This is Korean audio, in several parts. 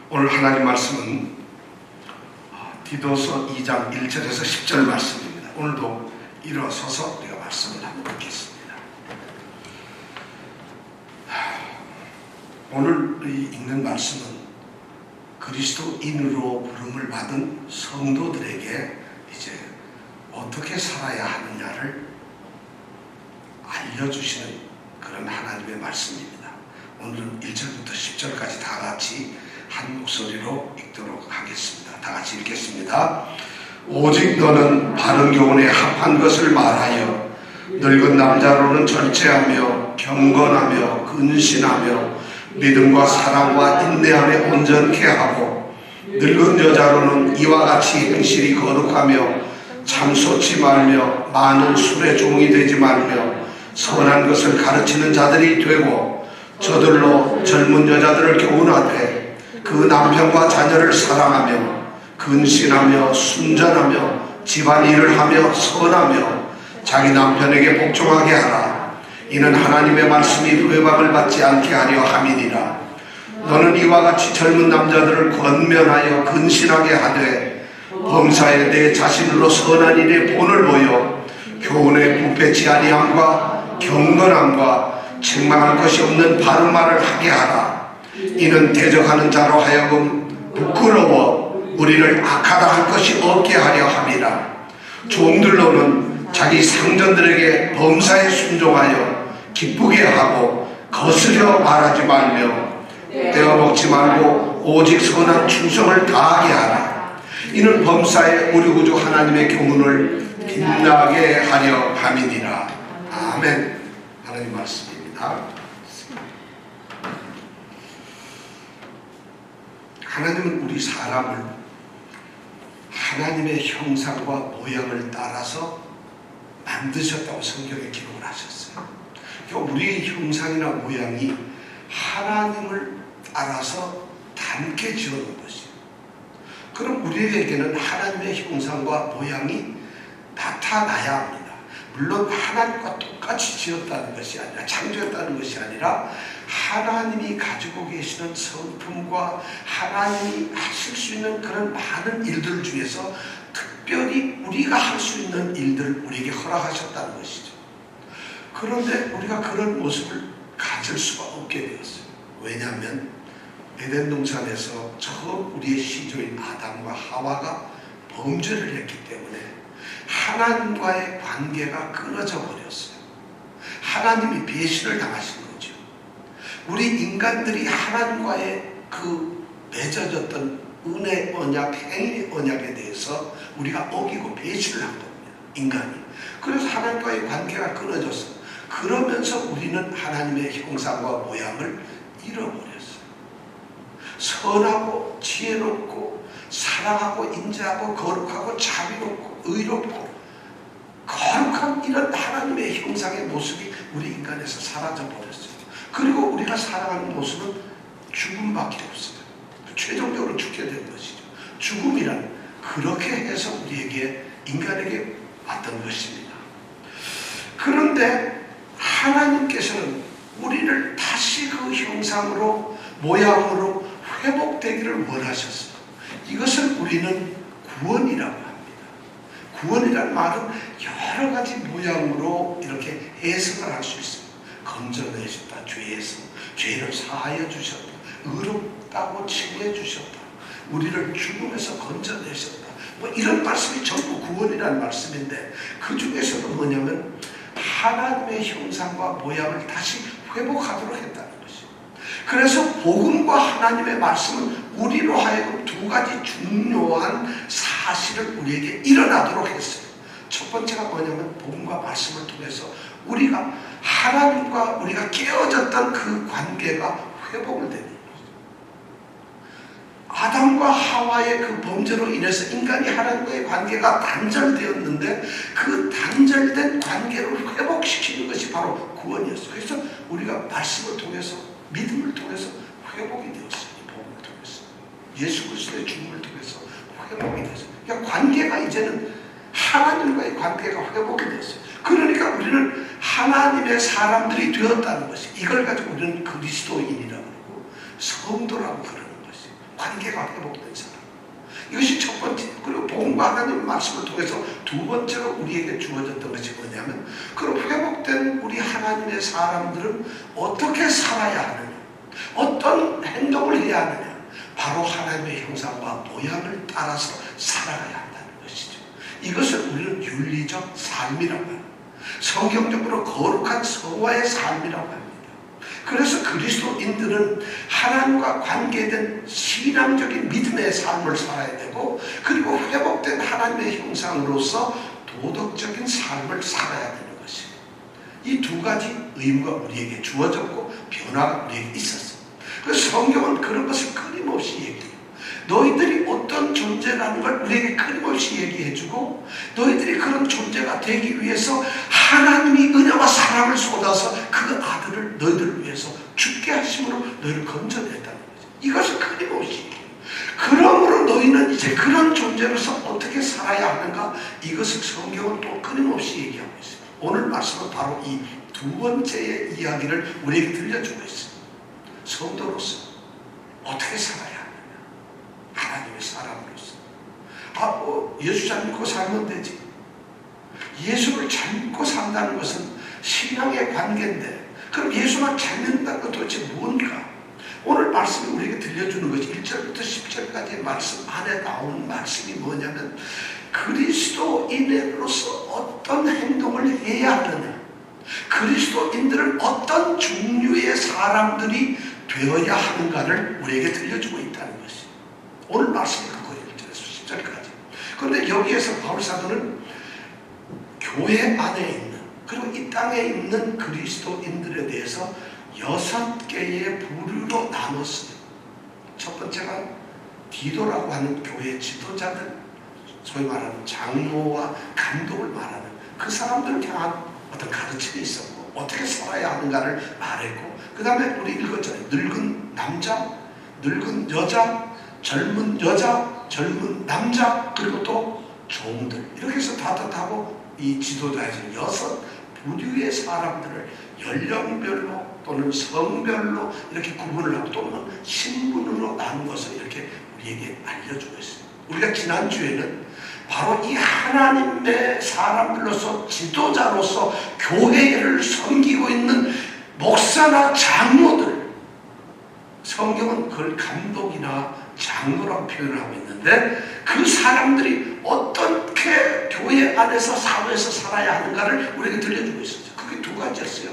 오늘 하나님 말씀은 디도서 2장 1절에서 10절 말씀입니다. 오늘도 일어서서 우리가 말씀을 한번 듣겠습니다. 오늘 읽는 말씀은 그리스도인으로 부름을 받은 성도들에게 이제 어떻게 살아야 하느냐를 알려주시는 그런 하나님의 말씀입니다. 오늘은 1절부터 10절까지 다 같이 한 목소리로 읽도록 하겠습니다. 다 같이 읽겠습니다. 오직 너는 바른 교훈에 합한 것을 말하여 늙은 남자로는 절제하며 경건하며 근신하며 믿음과 사랑과 인내함에 온전케 하고 늙은 여자로는 이와 같이 행실이 거룩하며 참소치 말며 많은 술의 종이 되지 말며 선한 것을 가르치는 자들이 되고 저들로 젊은 여자들을 교훈하되 그 남편과 자녀를 사랑하며 근신하며 순전하며 집안일을 하며 선하며 자기 남편에게 복종하게 하라. 이는 하나님의 말씀이 회방을 받지 않게 하려 함이니라. 너는 이와 같이 젊은 남자들을 권면하여 근신하게 하되 범사에 내 자신으로 선한 일에 본을 보여 교훈에 부패치 아니함과 경건함과 책망할 것이 없는 바른 말을 하게 하라. 이는 대적하는 자로 하여금 부끄러워 우리를 악하다 할 것이 없게 하려 함이라. 종들로는 자기 상전들에게 범사에 순종하여 기쁘게 하고 거스려 말하지 말며 떼어먹지 말고 오직 선한 충성을 다하게 하라. 이는 범사에 우리 구주 하나님의 교훈을 빛나게 하려 함이니라. 아멘. 하나님 말씀입니다. 하나님은 우리 사람을 하나님의 형상과 모양을 따라서 만드셨다고 성경에 기록을 하셨어요. 그러니까 우리의 형상이나 모양이 하나님을 따라서 닮게 지어놓은 것이에요. 그럼 우리에게는 하나님의 형상과 모양이 나타나야 합니다. 물론 하나님과 똑같이 지었다는 것이 아니라, 창조했다는 것이 아니라 하나님이 가지고 계시는 성품과 하나님이 하실 수 있는 그런 많은 일들 중에서 특별히 우리가 할 수 있는 일들을 우리에게 허락하셨다는 것이죠. 그런데 우리가 그런 모습을 가질 수가 없게 되었어요. 왜냐하면 에덴 동산에서 처음 우리의 시조인 아담과 하와가 범죄를 했기 때문에 하나님과의 관계가 끊어져 버렸어요. 하나님이 배신을 당하신 거죠. 우리 인간들이 하나님과의 그 맺어졌던 은혜 언약, 행위 언약에 대해서 우리가 어기고 배신을 한 겁니다. 인간이. 그래서 하나님과의 관계가 끊어졌어요. 그러면서 우리는 하나님의 형상과 모양을 잃어버렸어요. 선하고 지혜롭고 사랑하고 인자하고 거룩하고 자비롭고 의롭고 거룩한 이런 하나님의 형상의 모습이 우리 인간에서 사라져 버렸어요. 그리고 우리가 살아가는 모습은 죽음밖에 없어요. 최종적으로 죽게 된 것이죠. 죽음이란 그렇게 해서 우리에게 인간에게 왔던 것입니다. 그런데 하나님께서는 우리를 다시 그 형상으로 모양으로 회복되기를 원하셨어요. 이것을 우리는 구원이라고 합니다. 구원이라는 말은 여러 가지 모양으로 이렇게 해석을 할 수 있어요. 건져내셨다, 죄에서 죄를 사하여 주셨다, 의롭다고 칭해 주셨다, 우리를 죽음에서 건져내셨다, 뭐 이런 말씀이 전부 구원이라는 말씀인데, 그 중에서도 뭐냐면 하나님의 형상과 모양을 다시 회복하도록 했다는 것이에요. 그래서 복음과 하나님의 말씀은 우리로 하여금 두 가지 중요한 사실을 우리에게 일어나도록 했어요. 첫 번째가 뭐냐면 복음과 말씀을 통해서 우리가 하나님과 우리가 깨어졌던 그 관계가 회복을 되는 거죠. 아담과 하와의 그 범죄로 인해서 인간이 하나님과의 관계가 단절되었는데 그 단절된 관계를 회복시키는 것이 바로 구원이었어요. 그래서 우리가 말씀을 통해서, 믿음을 통해서 회복이 되었어요. 복음을 통해서, 예수 그리스도의 죽음을 통해서 회복이 되었어요. 그러니까 관계가 이제는 하나님과의 관계가 회복이 되었어요. 그러니까 우리는 하나님의 사람들이 되었다는 것이, 이걸 가지고 우리는 그리스도인이라고 그러고 성도라고 그러는 것이. 관계가 회복된 사람. 이것이 첫 번째. 그리고 복음과 하나님의 말씀을 통해서 두 번째로 우리에게 주어졌던 것이 뭐냐면, 그럼 회복된 우리 하나님의 사람들은 어떻게 살아야 하느냐, 어떤 행동을 해야 하느냐, 바로 하나님의 형상과 모양을 따라서 살아가야 한다는 것이죠. 이것을 우리는 윤리적 삶이라고 합니다. 성경적으로 거룩한 성화의 삶이라고 합니다. 그래서 그리스도인들은 하나님과 관계된 신앙적인 믿음의 삶을 살아야 되고, 그리고 회복된 하나님의 형상으로서 도덕적인 삶을 살아야 되는 것입니다. 이 두 가지 의무가 우리에게 주어졌고 변화가 우리에게 있었습니다. 그래서 성경은 그런 것을 끊임없이 얘기해요. 너희들이 어떤 존재라는 걸 우리에게 끊임없이 얘기해주고, 너희들이 그런 존재가 되기 위해서 하나님이 은혜와 사랑을 쏟아서 그 아들을 너희들을 위해서 죽게 하심으로 너희를 건져냈다는 거죠. 이것을 끊임없이 얘기해요. 그러므로 너희는 이제 그런 존재로서 어떻게 살아야 하는가, 이것을 성경은 또 끊임없이 얘기하고 있어요. 오늘 말씀은 바로 이 두 번째의 이야기를 우리에게 들려주고 있어요. 성도로서 어떻게 살아야 하느냐, 하나님의 사람으로서. 예수 잘 믿고 살면 되지. 예수를 잘 믿고 산다는 것은 신앙의 관계인데, 그럼 예수만 잘 믿는다는 건 도대체 뭔가? 오늘 말씀이 우리에게 들려주는 것이 1절부터 10절까지의 말씀 안에 나오는 말씀이 뭐냐면, 그리스도인으로서 어떤 행동을 해야 하느냐, 그리스도인들은 어떤 종류의 사람들이 되어야 하는가를 우리에게 들려주고 있다는 것이 오늘 말씀이 그거예요. 1절에서 10절까지. 그런데 여기에서 바울사도는 교회 안에 있는, 그리고 이 땅에 있는 그리스도인들에 대해서 6개의 부류로 나눴어요. 첫 번째가 디도라고 하는 교회 지도자들, 소위 말하는 장로와 감독을 말하는 그 사람들을 향한 어떤 가르침이 있었고, 어떻게 살아야 하는가를 말했고, 그 다음에 우리 읽었잖아요. 늙은 남자, 늙은 여자, 젊은 여자, 젊은 남자, 그리고 또 종들, 이렇게 해서 다뜻하고 이 지도자에서 6부류의 사람들을 연령별로 또는 성별로 이렇게 구분을 하고, 또는 신분으로 나눈 것을 이렇게 우리에게 알려주고 있어요. 우리가 지난주에는 바로 이 하나님의 사람들로서 지도자로서 교회를 섬기고 있는 목사나 장로들, 성경은 그걸 감독이나 장로라고 표현을 하고 있는데, 그 사람들이 어떻게 교회 안에서 사회에서 살아야 하는가를 우리에게 들려주고 있었죠. 그게 두 가지였어요.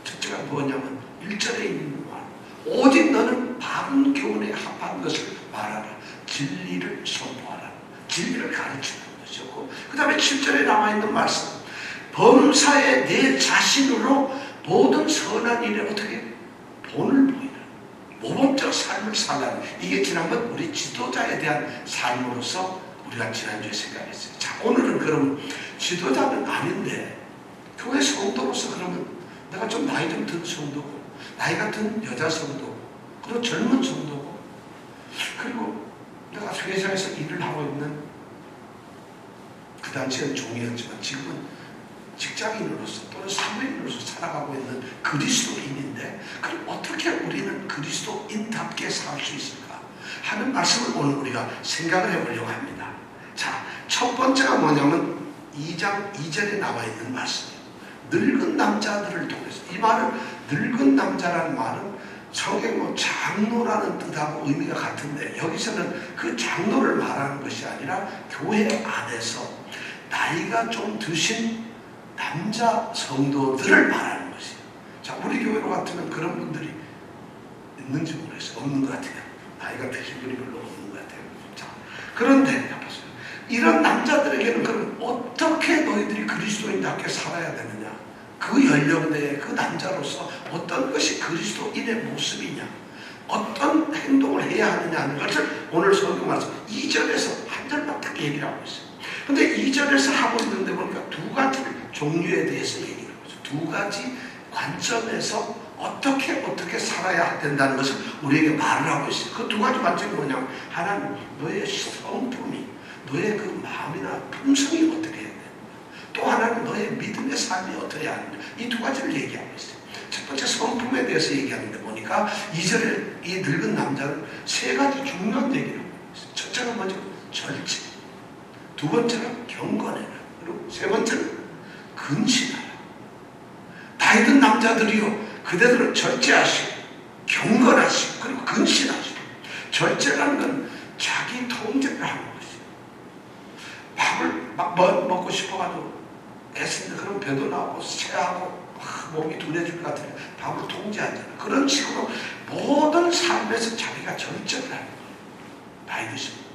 첫째가 뭐냐면 1절에 있는 말, 오직 너는 바른 교훈에 합한 것을 말하라, 진리를 선포하라, 진리를 가르치는 것이었고, 그 다음에 7절에 나와있는 말씀, 범사에 내 자신으로 모든 선한 일에 어떻게 본을 보이라, 모범적 삶을 살라는, 이게 지난번 우리 지도자에 대한 삶으로서 우리가 지난주에 생각했어요. 자, 오늘은 그럼 지도자는 아닌데 교회 성도로서, 그러면 내가 좀 나이 좀 든 성도고, 나이가 든 여자 성도고, 그리고 젊은 성도고, 그리고 내가 회사에서 일을 하고 있는, 그 당시에는 종이었지만 지금은 직장인으로서 또는 사회인으로서 살아가고 있는 그리스도인인데, 그럼 어떻게 우리는 그리스도인답게 살 수 있을까 하는 말씀을 오늘 우리가 생각을 해보려고 합니다. 자, 첫 번째가 뭐냐면 2장 2절에 나와 있는 말씀이에요. 늙은 남자들을 통해서. 이 말은, 늙은 남자라는 말은 성경 장로라는 뜻하고 의미가 같은데, 여기서는 그 장로를 말하는 것이 아니라 교회 안에서 나이가 좀 드신 남자 성도들을 말하는 것이에요. 자, 우리 교회로 같으면 그런 분들이 있는지 모르겠어요. 없는 것 같아요. 나이가 드신 분이 별로 없는 것 같아요. 자, 그런데 보세요. 이런 남자들에게는 그럼 어떻게 너희들이 그리스도인답게 살아야 되느냐, 그 연령대의 그 남자로서 어떤 것이 그리스도인의 모습이냐, 어떤 행동을 해야 하느냐 하는 것을 오늘 성경 말씀 2절에서 한 절만 딱 얘기를 하고 있어요. 근데 2절에서 하고 있는데 보니까 두 가지 종류에 대해서 얘기를 하고 있어요. 두 가지 관점에서 어떻게 살아야 된다는 것을 우리에게 말을 하고 있어요. 그 두 가지 관점이 뭐냐면, 하나는 너의 성품이, 너의 그 마음이나 품성이 어떻게 해야 되는가, 또 하나는 너의 믿음의 삶이 어떻게 해야 하는가, 이 두 가지를 얘기하고 있어요. 첫 번째 성품에 대해서 얘기하는데 보니까 2절에 이 늙은 남자는 세 가지 중요한 얘기를 하고 있어요. 첫째가 먼저 절제, 두 번째는 경건해라, 그리고 세 번째는 근신하라. 다윗은 남자들이요 그대들은 절제하시고 경건하시고 그리고 근신하시고. 절제라는 건 자기 통제를 하는 것이에요. 밥을 막 먹고 싶어가지고 애쓰는데 그럼 배도 나오고 체하고 몸이 둔해질 것 같아요. 밥을 통제하잖아요. 그런 식으로 모든 삶에서 자기가 절제를 하는 거예요. 다윗이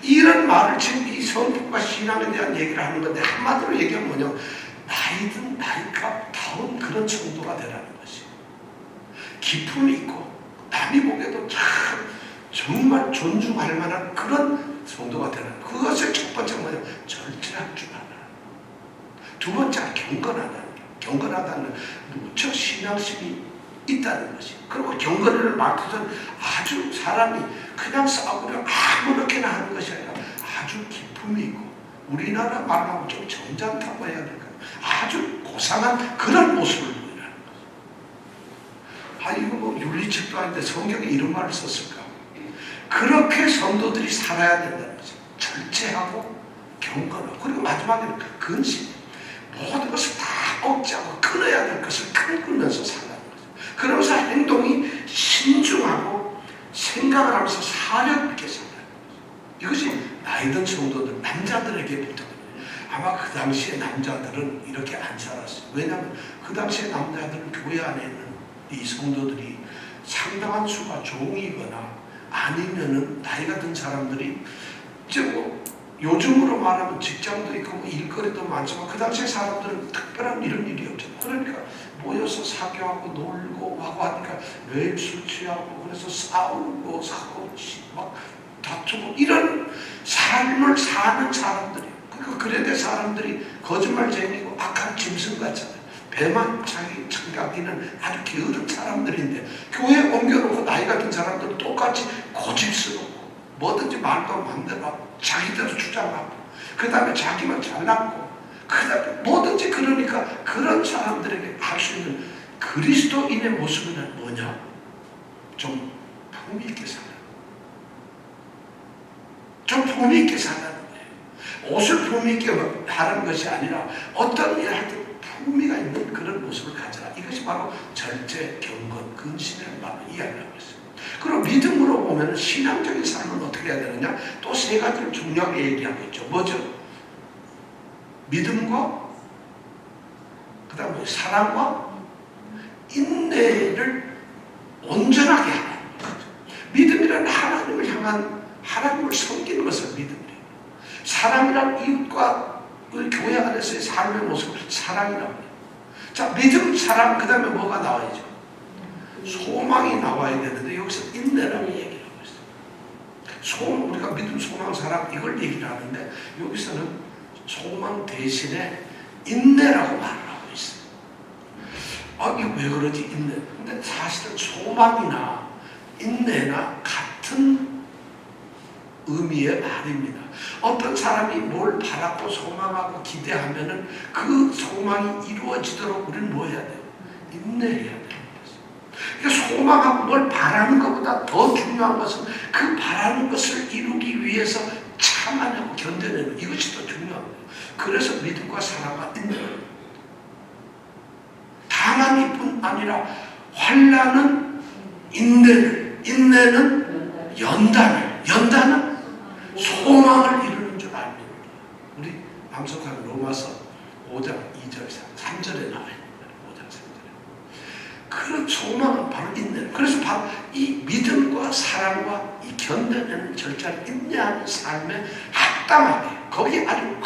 이런 말을 지금 이 성품과 신앙에 대한 얘기를 하는 건데, 한마디로 얘기하면 뭐냐면 다윗은 다윗답다운 그런 정도가 되라는 것이에요. 기품이 있고 남이 보기에도 참 정말 존중할 만한 그런 정도가 되는 거예요. 그것의 첫 번째가 뭐냐면 절제할 줄 알아. 두 번째가 경건하다는 거예요. 경건하다는 무척 신앙심이 있다는 것이. 그리고 경건을 맡아서는 아주 사람이 그냥 싸우려 아무렇게나 하는 것이 아니라 아주 기품이 있고, 우리나라 말하면 좀 점잖다고 해야 될까요? 아주 고상한 그런 모습을 보이라는 거죠. 이거 뭐 윤리책도 아닌데 성경에 이런 말을 썼을까? 그렇게 성도들이 살아야 된다는 거죠. 절제하고 경건하고, 그리고 마지막에는 근신. 모든 것을 다 억제하고 끊어야 될 것을 끊으면서 살라는 거죠. 그러면서 행동이 신중하고 생각을 하면서 사력 있게 살라는 거죠. 이것이 나이든 성도들, 남자들에게 붙어요. 아마 그 당시에 남자들은 이렇게 안 살았어요. 왜냐하면 그 당시에 남자들은 교회 안에 있는 이 성도들이 상당한 수가 종이거나 아니면은 나이가 든 사람들이 이제 뭐 요즘으로 말하면 직장도 있고 뭐 일거리도 많지만 그 당시에 사람들은 특별한 이런 일이 없잖아요. 그러니까 모여서 사교하고 놀고 하고 하니까 매일 술 취하고 그래서 싸우고 사고 막 다투고 이런 삶을 사는 사람들이에요. 그러니까 그런데 사람들이 거짓말쟁이고 악한 짐승 같잖아요. 배만 자기 청각이는 아주 게으른 사람들인데 교회에 옮겨놓고 나이가 든 사람들은 똑같이 고집스럽고 뭐든지 말도 마음대로 하고 자기대로 주장하고 그 다음에 자기만 잘났고 그 다음에 뭐든지, 그러니까 그런 사람들에게 할 수 있는 그리스도인의 모습은 뭐냐? 좀 품위 있게 살아. 좀 품위 있게 살라는 거예요. 옷을 품위 있게 하는 것이 아니라 어떤 일을 할 때 품위가 있는 그런 모습을 가져라. 이것이 바로 절제, 경건, 근신을 바로 이야기하고 있어요. 그리고 믿음으로 보면 신앙적인 삶은 어떻게 해야 되느냐? 또 세 가지를 중요하게 얘기하고 있죠. 뭐죠? 믿음과 그 다음에 사랑과 인내를 온전하게 하는 거죠. 믿음이란 하나님을 향한, 하나님을 섬기는 것을 믿음이에요. 사랑이란 이웃과 우리 교회 안에서의 삶의 모습을 사랑이라고 해요. 자, 믿음, 사랑, 그 다음에 뭐가 나와야죠? 소망이 나와야 되는데 여기서 인내라고 얘기를 하고 있어요. 우리가 믿음, 소망, 사랑 이걸 얘기를 하는데 여기서는 소망 대신에 인내라고 말을 하고 있어요. 이게 왜 그러지? 인내. 근데 사실은 소망이나 인내나 같은 의미의 말입니다. 어떤 사람이 뭘 바라고 소망하고 기대하면은 그 소망이 이루어지도록 우리는 뭐 해야 돼요? 인내해야 돼요. 그러니까 소망하고 뭘 바라는 것보다 더 중요한 것은 그 바라는 것을 이루기 위해서 참아내고 견뎌내는 이것이 더 중요한 거예요. 그래서 믿음과 사랑과 인내. 다만이뿐 아니라 환난은 인내를, 인내는 연단은 소망을 이루는 줄 압니다. 우리 방송하는 로마서 5장 2절 3절에 나와 있습니다. 5장 3절에. 그런 소망은 바로 인내. 그래서 바로 이 믿음과 사랑과 이 견뎌내는 절제를 인내하는 삶에 합당하게 거기에 아주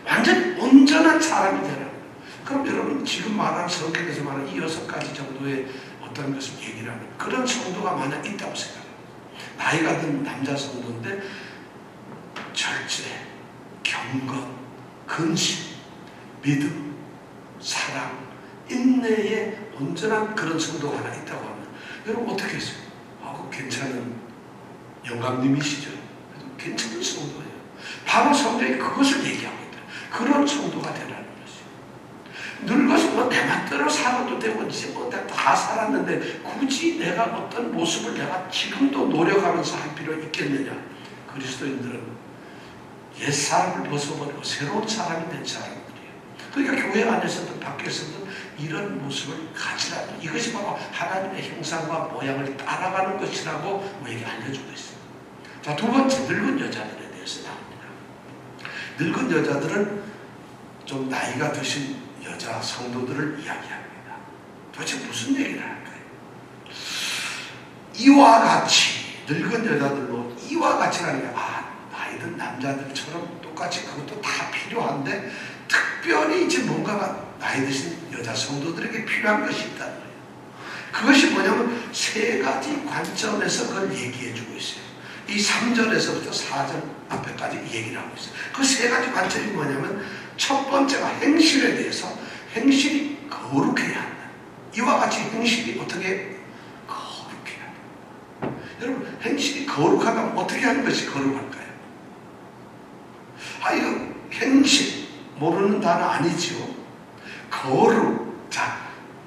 완전히 온전한 사람이 되라는 거예요. 그럼 여러분 지금 말한 성경에서 말하는 이 6가지 정도의 어떤 것을 얘기를 하는 그런 성도가 만약 있다고 생각해요. 나이가 든 남자 성도인데 절제, 경건, 근신, 믿음, 사랑, 인내의 온전한 그런 성도가 하나 있다고 하면 여러분 어떻게 했어요? 그 괜찮은 영감님이시죠? 괜찮은 성도예요. 바로 성경이 그것을 얘기하고 있다. 그런 성도가 되라는 것이에요. 늙어서 뭐 내 맘대로 살아도 되고 이제 뭐 다 살았는데 굳이 내가 어떤 모습을 내가 지금도 노력하면서 할 필요 있겠느냐. 그리스도인들은 옛사람을 벗어버리고 새로운 사람이 된 사람들이에요. 그러니까 교회 안에서든 밖에서든 이런 모습을 가지라는, 이것이 바로 하나님의 형상과 모양을 따라가는 것이라고 우리에게 알려주고 있어요. 자, 두 번째, 늙은 여자들에 대해서 나옵니다. 늙은 여자들은 좀 나이가 드신 여자 성도들을 이야기합니다. 도대체 무슨 얘기를 할까요? 이와 같이, 늙은 여자들로 이와 같이라는 게, 나이 든 남자들처럼 똑같이 그것도 다 필요한데 특별히 이제 뭔가가 나이 드신 여자 성도들에게 필요한 것이 있다는 거예요. 그것이 뭐냐면 세 가지 관점에서 그걸 얘기해 주고 있어요. 이 3절에서부터 4절 앞에까지 얘기를 하고 있어요. 그 세 가지 관점이 뭐냐면, 첫 번째가 행실에 대해서, 행실이 거룩해야 한다. 이와 같이 행실이 어떻게 거룩해야 한다. 여러분, 행실이 거룩하다면 어떻게 하는 것이 거룩할까요? 이거 행실 모르는 단어 아니죠. 거룩. 자,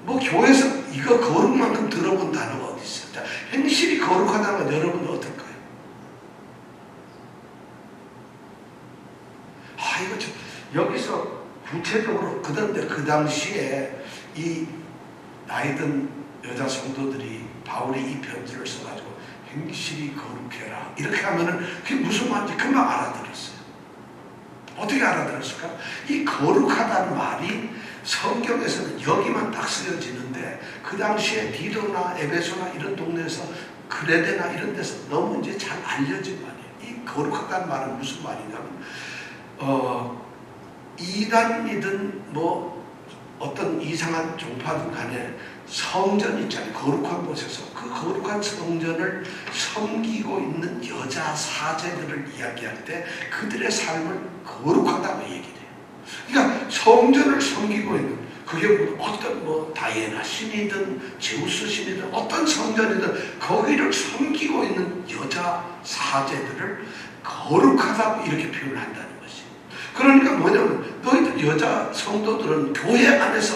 뭐 교회에서 이거 거룩만큼 들어본 단어가 어디 있어요? 자, 행실이 거룩하다면 여러분은 어떨까요? 이거 좀 여기서 구체적으로 그런데 그 당시에 이 나이든 여자 성도들이 바울이 이 편지를 써가지고 행실이 거룩해라 이렇게 하면은 그게 무슨 말인지 금방 알아들었어요. 어떻게 알아들었을까? 이 거룩하다는 말이 성경에서는 여기만 딱 쓰여지는데 그 당시에 디도나 에베소나 이런 동네에서 그레데나 이런 데서 너무 이제 잘 알려진 말이에요. 이 거룩하다는 말은 무슨 말이냐면 이단이든 뭐 어떤 이상한 종파든 간에 성전 있잖아요. 거룩한 곳에서 그 거룩한 성전을 섬기고 있는 여자 사제들을 이야기할 때 그들의 삶을 거룩하다고 얘기해요. 그러니까 성전을 섬기고 있는, 그게 어떤 뭐 다이애나 신이든 제우스 신이든 어떤 성전이든 거기를 섬기고 있는 여자 사제들을 거룩하다고 이렇게 표현한다는 것이. 그러니까 뭐냐면 너희들 여자 성도들은 교회 안에서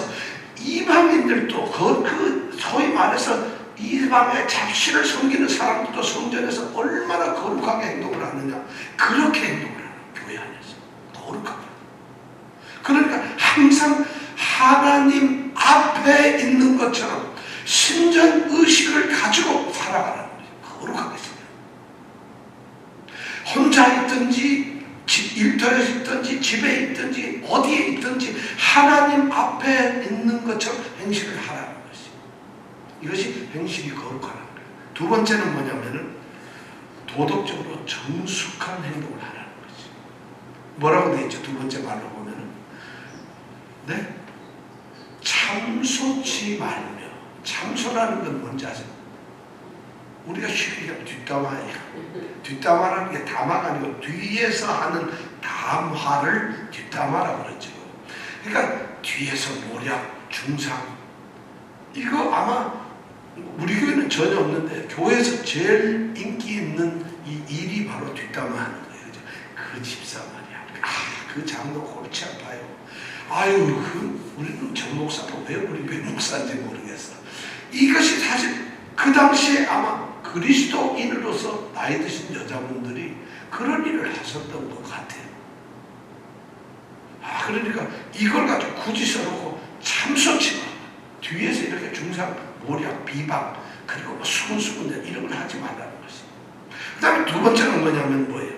이방인들도 그 소위 말해서 이방의 잡신을 섬기는 사람들도 성전에서 얼마나 거룩하게 행동을 하느냐, 그렇게 행동을 하는 교회 안에서 거룩하게. 그러니까 항상 하나님 앞에 있는 것처럼 신전 의식을 가지고 살아가는 거예요. 거룩하게 살아요. 혼자 있든지 일터에 있든지 집에 있든지 어디에 있든지 하나님 앞에 있는 것처럼 행실을 하라는 것이. 이것이 행실이 거룩하라는 거예요. 두 번째는 뭐냐면은 도덕적으로 정숙한 행동을 하라는 거지. 뭐라고 되어 있죠? 두 번째 말로 보면은 네? 참소치 말며. 참소라는 건 뭔지 아세요? 우리가 쉽게 얘기하면 뒷담화예요. 뒷담화라는 게 담화가 아니고 뒤에서 하는 담화를 뒷담화라고 그러죠. 그러니까 뒤에서 모략, 중상, 이거 아마 우리 교회는 전혀 없는데 교회에서 제일 인기 있는 이 일이 바로 뒷담화하는 거예요. 그죠? 그 집사 말이야. 그 장로 골치 아파요. 우리는 전 목사도 왜 우리 왜 목사인지 모르겠어. 이것이 사실 그 당시에 아마 그리스도인으로서 나이 드신 여자분들이 그런 일을 하셨던 것 같아요. 그러니까 이걸 가지고 굳이 써놓고 참소치 마. 뒤에서 이렇게 중상, 모략, 비방, 그리고 뭐 수근수근 이런 걸 하지 말라는 것이. 그 다음에 두 번째는 뭐냐면 뭐예요?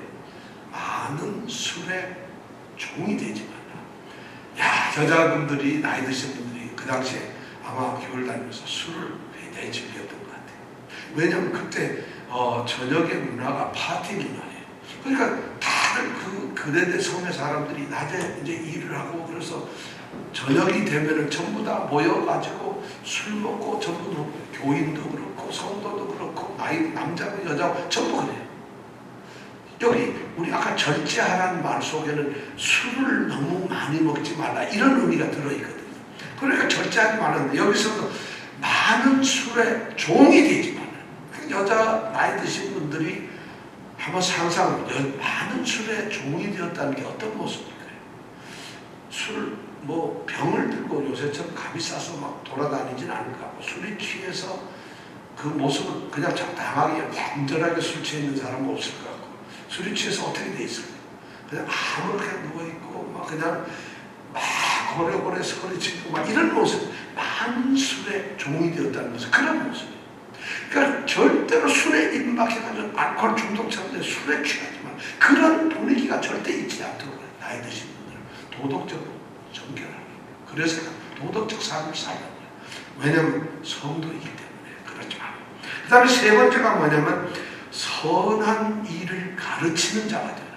많은 술에 종이 되지 말라. 여자분들이, 나이 드신 분들이 그 당시에 아마 교회를 다니면서 술을 굉장히 즐겼던 것 같아요. 왜냐하면 그때 저녁의 문화가 파티 문화예요. 그러니까 다들 그레데 섬의 사람들이 낮에 이제 일을 하고 그래서 저녁이 되면은 전부 다 모여가지고 술 먹고 전부 교인도 그렇고 성도도 그렇고 남자고 여자고 전부 그래요. 여기 우리 아까 절제하라는 말 속에는 술을 너무 많이 먹지 말라 이런 의미가 들어있거든요. 그러니까 절제하지 말라는데 여기서도 많은 술에 종이 되지 말라. 여자 나이 드신 분들이 한번 상상을, 많은 술에 종이 되었다는 게 어떤 모습일까요? 술을 뭐 병을 들고 요새처럼 감이 싸서 막 돌아다니진 않을 것 같고, 술이 취해서 그 모습을 그냥 당당하게 얌전하게 술 취해 있는 사람은 없을 것 같고, 술이 취해서 어떻게 돼 있을까? 그냥 아무렇게 누워있고 막 그냥 막 고래고래 소리치고 막 이런 모습, 많은 술에 종이 되었다는 것은 그런 모습이에요. 그러니까 절대로 술에 입막해가지고 알코올 중독자인데 술에 취하지만 그런 분위기가 절대 있지 않도록 나이 드신 분들은 도덕적으로 정결하라. 그래서 도덕적 삶을 살아야 돼요. 왜냐하면 성도이기 때문에 그렇지 않아요. 그 다음에 세 번째가 뭐냐면 선한 일을 가르치는 자가 되라.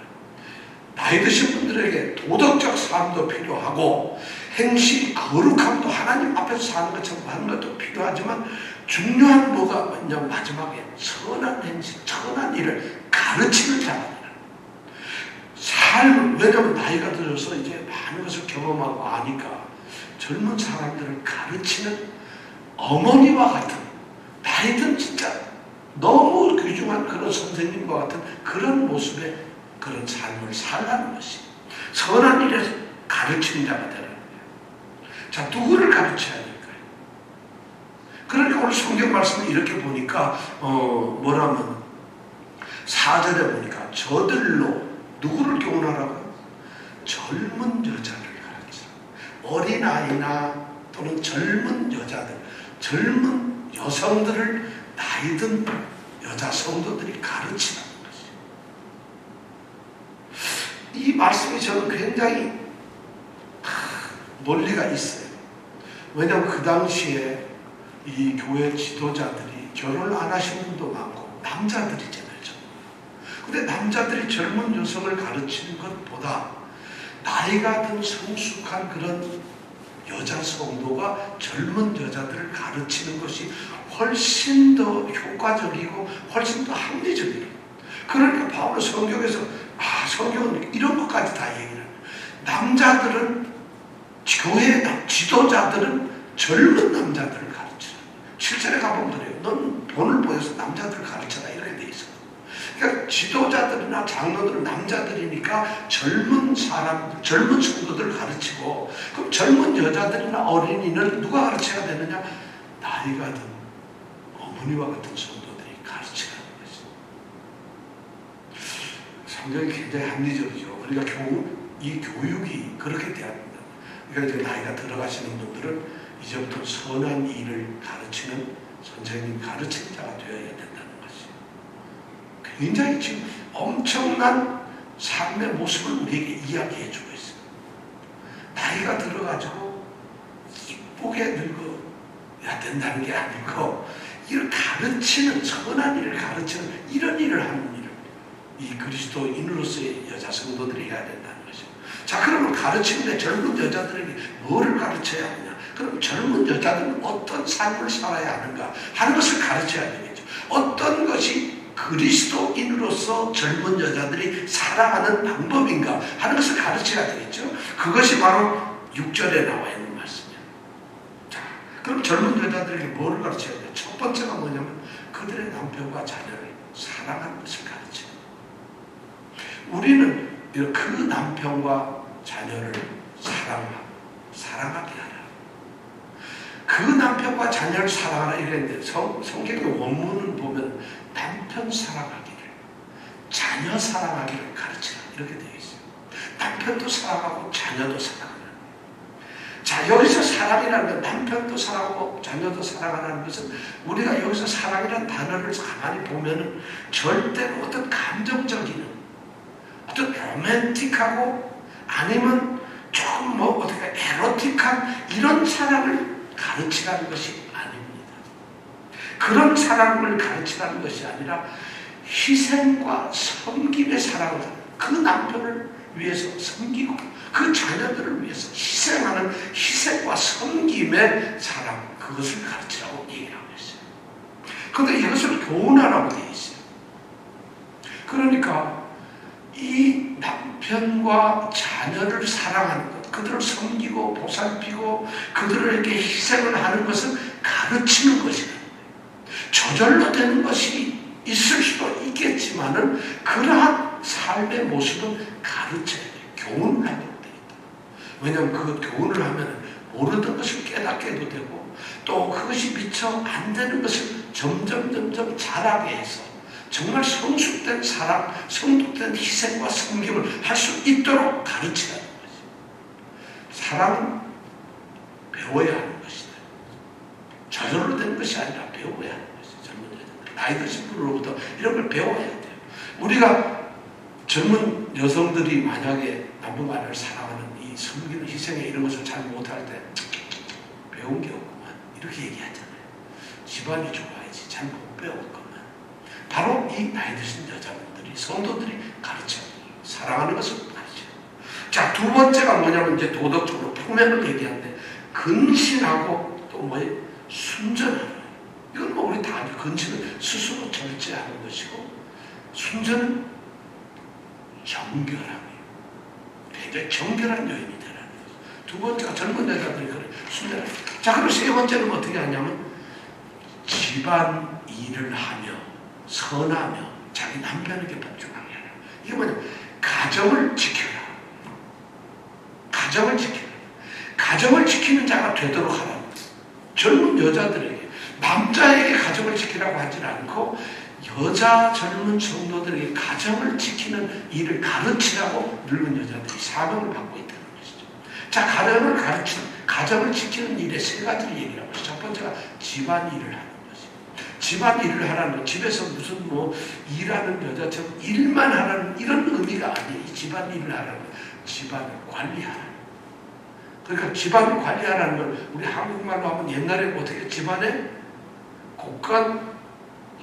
나이 드신 분들에게 도덕적 삶도 필요하고 행실이 거룩함도 하나님 앞에서 사는 것처럼 하는 것도 필요하지만 중요한 뭐가 뭐냐면 마지막에 선한 행실, 선한 일을 가르치는 자가 되라. 삶을, 왜냐면 나이가 들어서 이제 많은 것을 경험하고 아니까 젊은 사람들을 가르치는 어머니와 같은, 나이든 진짜 너무 귀중한 그런 선생님과 같은 그런 모습의 그런 삶을 살라는 것이 선한 일을 가르치는 자가 되라는 거예요. 자, 누구를 가르쳐야 될까요? 그러니까 오늘 성경 말씀을 이렇게 보니까 뭐라면 4절에 보니까 저들로 누구를 교훈하라고요? 젊은 여자를 가르치라. 어린아이나 또는 젊은 여자들, 젊은 여성들을 나이든 여자 성도들이 가르치라는 것이에요. 이 말씀이 저는 굉장히 논리가 있어요. 왜냐하면 그 당시에 이 교회 지도자들이 결혼을 안 하신 분도 많고 남자들이잖아요. 근데 남자들이 젊은 여성을 가르치는 것보다 나이가 든 성숙한 그런 여자 성도가 젊은 여자들을 가르치는 것이 훨씬 더 효과적이고 훨씬 더 합리적이에요. 그러니까 바울은 성경에서 성경은 이런 것까지 다 얘기를 해요. 남자들은, 교회 지도자들은 젊은 남자들을 가르치라. 실전에 가보면 그래요. 넌 돈을 보여서 남자들을 가르쳐라 이렇게 돼 있어요. 그러니까 지도자들이나 장로들은 남자들이니까 젊은 사람, 젊은 성도들을 가르치고, 그럼 젊은 여자들이나 어린이는 누가 가르쳐야 되느냐? 나이가 든 어머니와 같은 성도들이 가르치라는 것이. 성경이 굉장히 합리적이죠. 그러니까 이 교육이 그렇게 돼야 된다. 그러니까 이제 나이가 들어가시는 분들은 이제부터 선한 일을 가르치는 선생님, 가르치는 자가 되어야 된다는 것이. 굉장히 지금 엄청난 삶의 모습을 우리에게 이야기해 주고 있어요. 나이가 들어가지고 이쁘게 늙어야 된다는 게 아니고, 이를 가르치는, 선한 일을 가르치는 이런 일을 하는 일을 이 그리스도인으로서의 여자 성도들이 해야 된다는 것이죠. 자, 그러면 가르치는데 젊은 여자들에게 뭐를 가르쳐야 하느냐? 그럼 젊은 여자들은 어떤 삶을 살아야 하는가 하는 것을 가르쳐야 되겠죠. 어떤 것이 그리스도인으로서 젊은 여자들이 살아가는 방법인가 하는 것을 가르쳐야 되겠죠. 그것이 바로 6절에 나와 있는 말씀이에요. 자, 그럼 젊은 여자들에게 뭐를 가르쳐야 돼요? 첫 번째가 뭐냐면 그들의 남편과 자녀를 사랑하는 것을 가르쳐요. 우리는 그 남편과 자녀를 사랑하게 하라. 그 남편과 자녀를 사랑하라 이랬는데 성경의 원문을 보면 남편 사랑하기를, 자녀 사랑하기를 가르치라 이렇게 되어 있어요. 남편도 사랑하고 자녀도 사랑하라. 자, 여기서 사랑이라는 건 남편도 사랑하고 자녀도 사랑하라는 것은 우리가 여기서 사랑이라는 단어를 가만히 보면은 절대로 어떤 감정적인, 어떤 로맨틱하고 아니면 좀 어떻게 에로틱한 이런 사랑을 가르치라는 것이 아닙니다. 그런 사랑을 가르치라는 것이 아니라 희생과 섬김의 사랑을, 그 남편을 위해서 섬기고 그 자녀들을 위해서 희생하는 희생과 섬김의 사랑, 그것을 가르치라고 얘기하고 있어요. 그런데 이것을 교훈하라고 되어 있어요. 그러니까 이 남편과 자녀를 사랑하는 것, 그들을 섬기고 보살피고 그들에게 희생을 하는 것은 가르치는 것이다. 저절로 되는 것이 있을 수도 있겠지만은 그러한 삶의 모습은 가르쳐야 돼요. 교훈을 하도록 되어 있다. 왜냐하면 그 교훈을 하면 모르던 것을 깨닫게도 되고 또 그것이 미처 안 되는 것을 점점 자라게 해서 정말 성숙된 사랑, 성숙된 희생과 섬김을 할 수 있도록 가르치라는 거지. 사랑은 배워야 하는 것이다. 저절로 되는 것이 아니라 배워야 하는 것이다. 젊은 여자들, 나이 드신 분으로부터 이런 걸 배워야 돼요. 우리가 젊은 여성들이 만약에 남부만을 사랑하는 이 섬기는 희생에 이런 것을 잘 못할 때 배운 게 없구만 이렇게 얘기하잖아요. 집안이 좋아야지 잘 못 배웠구만. 바로 이 나이 드신 여자분들이 성도들이 가르쳐요. 사랑하는 것을 가르쳐요. 자, 두 번째가 뭐냐면 이제 도덕적으로 표면을 얘기하는데 근신하고 또 뭐예요? 순전하는. 이건 뭐 우리 다 알죠. 근신은 스스로 절제하는 것이고 순전은 정결함이에요. 굉장히 정결한 여인이 되라는 거죠. 두 번째가 젊은 여자들이 그래 순전한. 자, 그리고 세 번째는 어떻게 하냐면 집안 일을 하며 선하며 자기 남편에게 복종하게 하라. 이게 뭐냐? 가정을 지켜라. 가정을 지켜라. 가정을 지키는 자가 되도록 하라. 젊은 여자들에게 남자에게 가정을 지키라고 하지 않고 여자 젊은 성도들에게 가정을 지키는 일을 가르치라고 늙은 여자들이 사명을 받고 있다는 것이죠. 자, 가정을 지키는 일의 세 가지를 얘기하고 있어요. 첫 번째가 집안 일을 하는 것이죠. 집안 일을 하라는 것, 집에서 무슨 뭐 일하는 여자처럼 일만 하라는 이런 의미가 아니에요. 이 집안 일을 하라는 것, 집안을 관리하라. 그러니까 집안을 관리하라는 걸 우리 한국말로 하면 옛날에 어떻게 집안에 곳간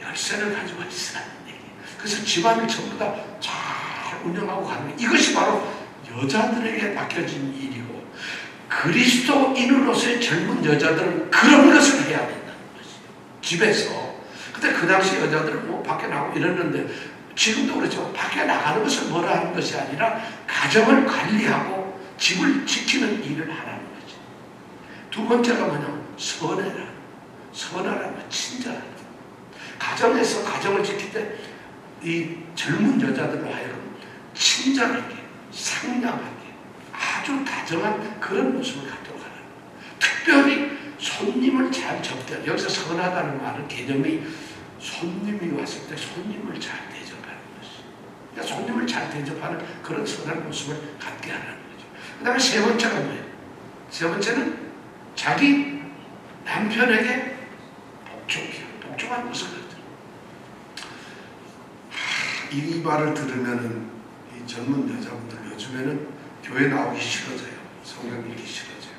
열쇠를 가지고 있으라는 얘기. 그래서 집안을 전부 다 잘 운영하고 가는 게 이것이 바로 여자들에게 맡겨진 일이고 그리스도인으로서의 젊은 여자들은 그런 것을 해야 된다는 것이에요. 집에서. 근데 그 당시 여자들은 뭐 밖에 나가고 이랬는데 지금도 그렇죠. 밖에 나가는 것을 뭐라 하는 것이 아니라 가정을 관리하고 집을 지키는 일을 하라는 거죠. 두 번째가 뭐냐면 선해라. 선하라는 건 친절하라. 가정에서 가정을 지킬 때 이 젊은 여자들로 하여금 친절하게, 상냥하게, 아주 다정한 그런 모습을 갖도록 하라는 거예요. 특별히 손님을 잘 접대. 여기서 선하다는 말은 개념이 손님이 왔을 때 손님을 잘 대접하는 것이죠. 그러니까 손님을 잘 대접하는 그런 선한 모습을 갖게 하라는 거죠. 그 다음에 세 번째가 뭐예요? 세 번째는 자기 남편에게 복종하는 모습을. 이 말을 들으면은 이 젊은 여자분들 요즘에는 교회 나오기 싫어져요. 성경 읽기 싫어져요.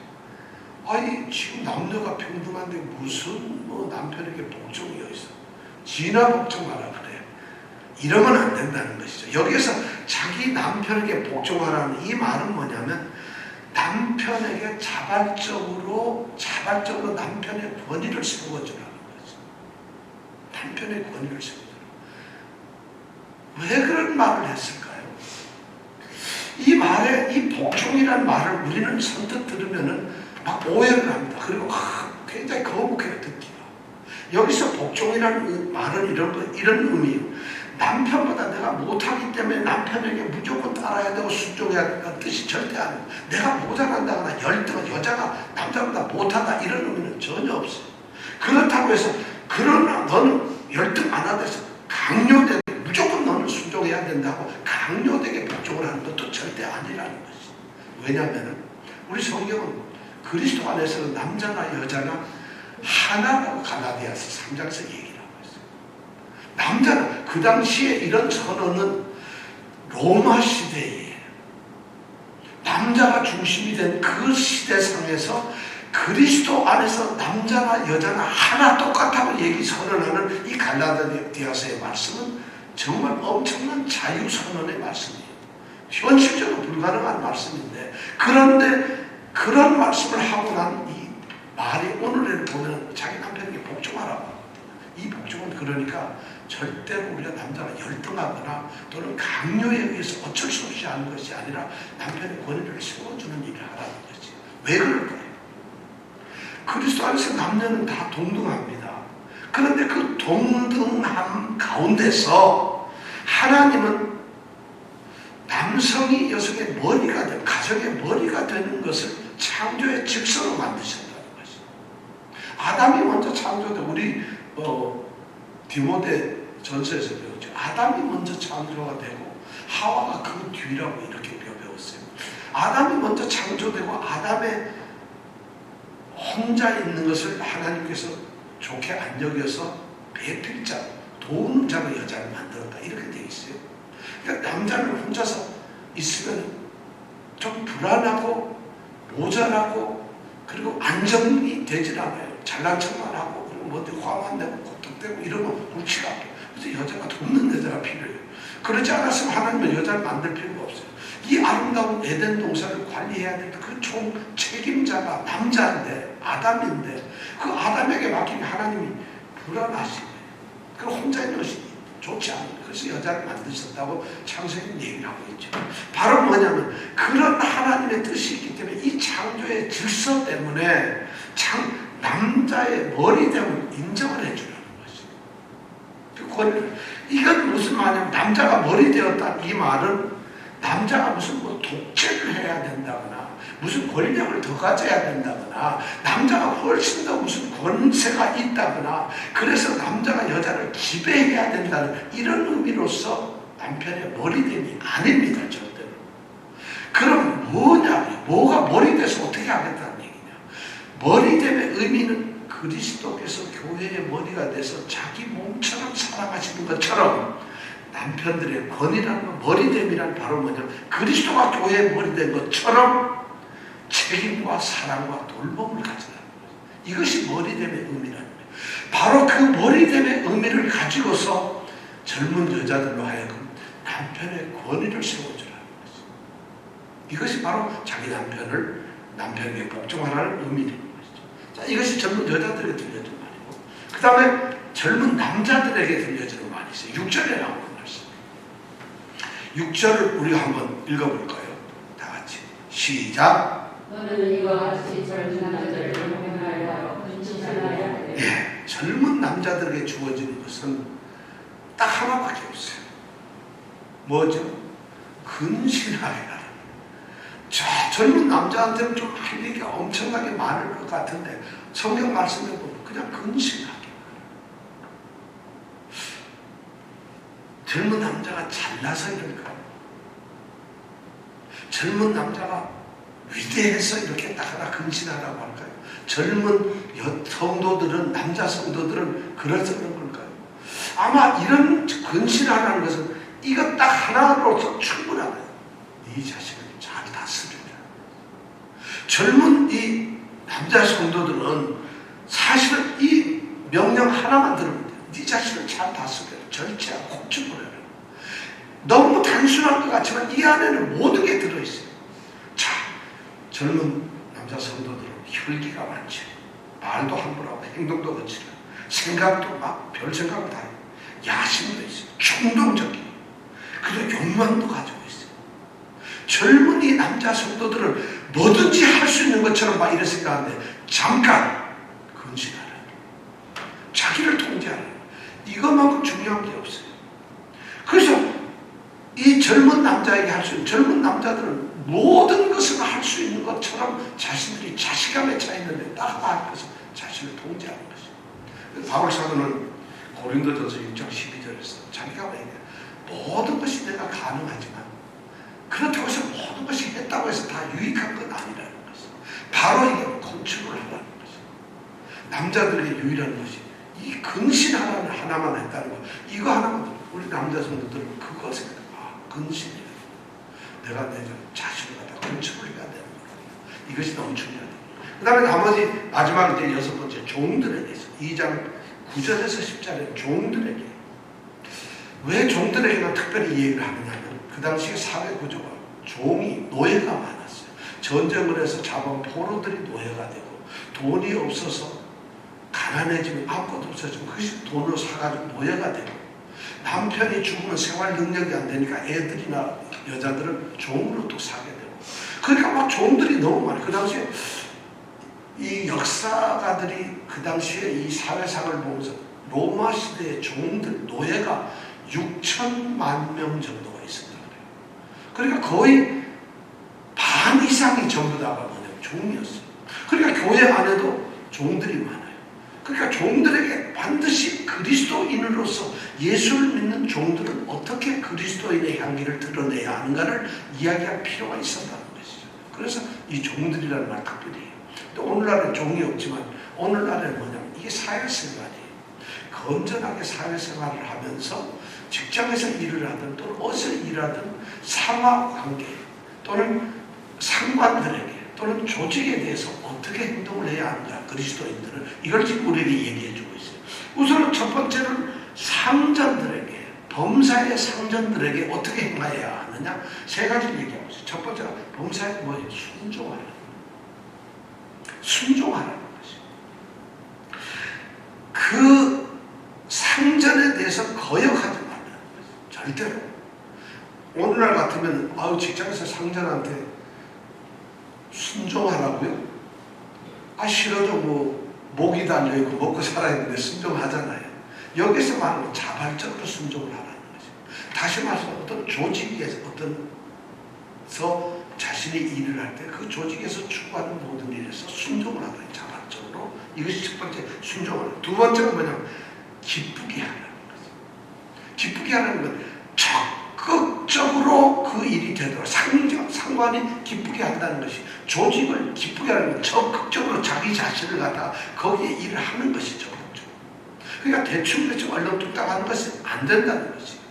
아니 지금 남녀가 평등한데 무슨 뭐 남편에게 복종이어 있어. 지나 복종하라 그래요. 이러면 안 된다는 것이죠. 여기에서 자기 남편에게 복종하라는 이 말은 뭐냐면 남편에게 자발적으로 남편의 권위를 세워주라는 거죠. 남편의 권위를 세워주라. 왜 그런 말을 했을까요? 이 말에 이 복종이라는 말을 우리는 선뜻 들으면은 막 오해를 합니다. 그리고 굉장히 거북해요 듣기가. 여기서 복종이라는 말은 이런 의미예요. 남편보다 내가 못하기 때문에 남편에게 무조건 따라야 되고 순종해야 된다는 뜻이 절대 아니에요. 내가 모자란다거나 열등한 여자가 남자보다 못하다 이런 의미는 전혀 없어요. 그렇다고 해서 그러나 너는 열등 안 하다 해서 강요되고 무조건 너는 순종해야 된다고 강요되게 복종을 하는 것도 절대 아니라는 것이. 왜냐하면 우리 성경은 그리스도 안에서는 남자나 여자나 하나라고 갈라디아서 3장에서 얘기를 하고 있어요. 남자는 그 당시에 이런 선언은 로마 시대에 남자가 중심이 된 그 시대상에서 그리스도 안에서 남자나 여자나 하나 똑같다고 선언하는 이 갈라디아서의 말씀은 정말 엄청난 자유선언의 말씀이에요. 현실적으로 불가능한 말씀인데 그런데 그런 말씀을 하고 난 이 말이 오늘을 보면 자기 남편에게 복종하라고. 이 복종은 그러니까 절대로 우리가 남자가 열등하거나 또는 강요에 의해서 어쩔 수 없이 하는 것이 아니라 남편의 권위를 세워주는 일을 하라는 거지. 왜 그럴까요? 그리스도 안에서 남녀는 다 동등합니다. 그런데 그 동등함 가운데서 하나님은 남성이 여성의 머리가 되고 가정의 머리가 되는 것을 창조의 직서로 만드셨다는 것이죠. 아담이 먼저 창조되고 우리 디모데 전서에서 배웠죠. 아담이 먼저 창조가 되고 하와가 그 뒤라고 이렇게 배웠어요. 아담이 먼저 창조되고 아담의 혼자 있는 것을 하나님께서 좋게 안 여겨서 배필자, 도우는 자로 여자를 만들었다 이렇게 되어 있어요. 그러니까 남자는 혼자서 있으면 좀 불안하고 모자라고 그리고 안정이 되질 않아요. 잘난 척만 하고 그리고 뭐 화만 내고 고통되고 이러면 옳지가 않아요. 그래서 여자가 돕는 여자가 필요해요. 그러지 않았으면 하나님은 여자를 만들 필요가 없어요. 이 아름다운 에덴 동산을 관리해야 될 그 총 책임자가 남자인데 아담인데 그 아담에게 맡기면 하나님이 불안하신 거예요. 그 혼자 있는 것이 좋지 않아요. 그래서 여자를 만드셨다고 창세기는 얘기를 하고 있죠. 바로 뭐냐면 그런 하나님의 뜻이 있기 때문에 이 창조의 질서 때문에 남자의 머리됨을 인정을 해주려는 것이죠. 그 권리를. 이건 무슨 말이냐면 남자가 머리 되었다 이 말은 남자가 무슨 뭐 독재를 해야 된다거나 무슨 권력을 더 가져야 된다거나 남자가 훨씬 더 무슨 권세가 있다거나 그래서 남자가 여자를 지배해야 된다는 이런 의미로서 남편의 머리됨이 아닙니다. 절대로. 그럼 뭐냐? 뭐가 머리 돼서 어떻게 하겠다는 얘기냐? 머리됨의 의미는 그리스도께서 교회의 머리가 돼서 자기 몸처럼 살아가시는 것처럼 남편들의 권위라는 건 머리됨이란 바로 뭐냐면 그리스도가 교회의 머리 된 것처럼 책임과 사랑과 돌봄을 가지라는 거예요. 이것이 머리됨의 의미라는 거예요. 바로 그 머리됨의 의미를 가지고서 젊은 여자들로 하여금 남편의 권위를 세워주라는 거죠. 이것이 바로 자기 남편에게 복종하라는 의미인 것이죠. 자, 이것이 젊은 여자들에게 들려준 말이고 그 다음에 젊은 남자들에게 들려주는 말이 있어요. 6절에 나오는 말씀. 6절을 우리가 한번 읽어볼까요? 다 같이 시작. 너는 이와 같이 젊은 남자들을 용납하여 근신하여야 돼. 예, 젊은 남자들에게 주어지는 것은 딱 하나밖에 없어요. 뭐죠? 근신하여라. 저 젊은 남자한테는 좀 할 얘기가 엄청나게 많을 것 같은데 성경 말씀에 보면 그냥 근신하게. 젊은 남자가 잘나서 이럴까요? 젊은 남자가 위대해서 이렇게 딱 하나 근신하라고 할까요? 젊은 성도들은 남자 성도들은 그래서 그런 걸까요? 아마 이런 근신하라는 것은 이것 딱 하나로서 충분하다. 네 자식을 잘 다스려라. 젊은 이 남자 성도들은 사실은 이 명령 하나만 들으면 돼요. 네 자식을 잘 다스려라. 절제하고 고쳐보라. 너무 단순한 것 같지만 이 안에는 모든 게 들어있어요. 자, 젊은 남자 성도들은 혈기가 많죠. 말도 함부로 하고 행동도 거칠어. 생각도 막 별 생각을 다 해요. 야심도 있어요. 충동적이에요. 그리고 욕망도 가지고 있어요. 젊은 이 남자 성도들은 뭐든지 할 수 있는 것처럼 막 이래 생각하는데 잠깐 근신하라. 자기를 통제하라. 이것만큼 중요한 게 없어요. 그래서 이 젊은 남자에게 할 수 있는 젊은 남자들은 모든 것을 할 수 있는 것처럼 자신들이 자신감에 차 있는데 딱 할 것은 자신을 통제하는 것이죠. 바울 사도는 고린도전서 6장 12절에서 자기가 얘기해요. 모든 것이 내가 가능하지만 그렇다고 해서 모든 것이 했다고 해서 다 유익한 건 아니라는 것이죠. 바로 이게 컨트롤하라는 것이죠. 남자들의 유일한 것이 이 근신하라는 하나만 했다는 거. 이거 하나만 우리 남자 성도들은 그거 생각해요. 근신이다. 내가 내 자식을 갖다 컨트롤해야 되는 거다. 이것이 너무 중요하다. 그 다음에 나머지 마지막 이제 6번째 종들에 대해서 2장 9절에서 10절에 종들에게 왜 종들에게만 특별히 이 얘기를 하느냐면 그 당시에 사회 구조가 종이 노예가 많았어요. 전쟁을 해서 잡아온 포로들이 노예가 되고 돈이 없어서 가난해지면 아무것도 없어지면 그것이 돈으로 사가지고 노예가 되고 남편이 죽으면 생활 능력이 안 되니까 애들이나 여자들은 종으로 또 사게 되고 그러니까 막 종들이 너무 많아요. 그 당시에 이 역사가들이 그 당시에 이 사회상을 보면서 로마 시대의 종들, 노예가 6천만 명 정도가 있었다고 그래요. 그러니까 거의 반 이상이 전부 다가 뭐냐면 종이었어요. 그러니까 교회 안에도 종들이 많아요. 그러니까 종들에게 반드시 그리스도인으로서 예수를 믿는 종들은 어떻게 그리스도인의 향기를 드러내야 하는가를 이야기할 필요가 있었다는 것이죠. 그래서 이 종들이라는 말 특별히 해요. 또 오늘날은 종이 없지만 오늘날은 뭐냐면 이게 사회생활이에요. 건전하게 사회생활을 하면서 직장에서 일을 하든 또는 어디서 일하든 상하관계 또는 상관들에게 또는 조직에 대해서 어떻게 행동을 해야 하는가, 그리스도인들은 이걸 지금 우리에게 얘기해 주고 있어요. 우선은 첫 번째는 상전들에게, 범사의 상전들에게 어떻게 행해야 하느냐, 세 가지를 얘기하고 있어요. 첫 번째가 범사에 뭐예요? 순종하라는 것이에요. 그 상전에 대해서 거역하지 말라는 거예요. 절대로. 오늘날 같으면 직장에서 상전한테 순종하라고요? 싫어도 목이 달려있고 먹고 살아야 되는데 순종하잖아요. 여기서 말하는 자발적으로 순종을 하라는 거죠. 다시 말해서 어떤 조직에서 자신이 일을 할 때 그 조직에서 추구하는 모든 일에서 순종을 하라. 자발적으로. 이것이 첫 번째 순종하라. 두 번째가 뭐냐면 기쁘게 하라는 거죠. 기쁘게 하라는 건 적극적으로 그 일이 되도록 상관이 기쁘게 한다는 것이, 조직을 기쁘게 하는 건 적극적으로 자기 자신을 갖다 거기에 일을 하는 것이죠. 그러니까 대충 얼렁뚱땅 하는 것은 안 된다는 것이에요.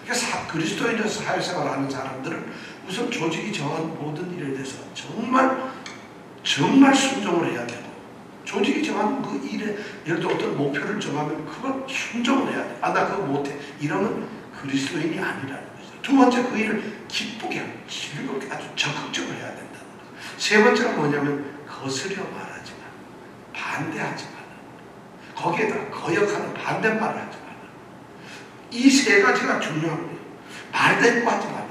그러니까 그리스도인으로서 사회생활을 하는 사람들은 우선 조직이 정한 모든 일에 대해서 정말 순종을 해야 되고, 조직이 정한 그 일에 예를 들어 어떤 목표를 정하면 그걸 순종을 해야 돼. 나 그거 못해. 이러면 그리스도인이 아니라는 거죠. 두 번째, 그 일을 기쁘게 하고 즐겁게 아주 적극적으로 해야 된다는 거죠. 세 번째가 뭐냐면 거스려 말하지 마. 반대하지 마. 거기에다 거역하는 반대말을 하지 마라. 이 세 가지가 중요한 거예요. 말대꾸 하지 말라는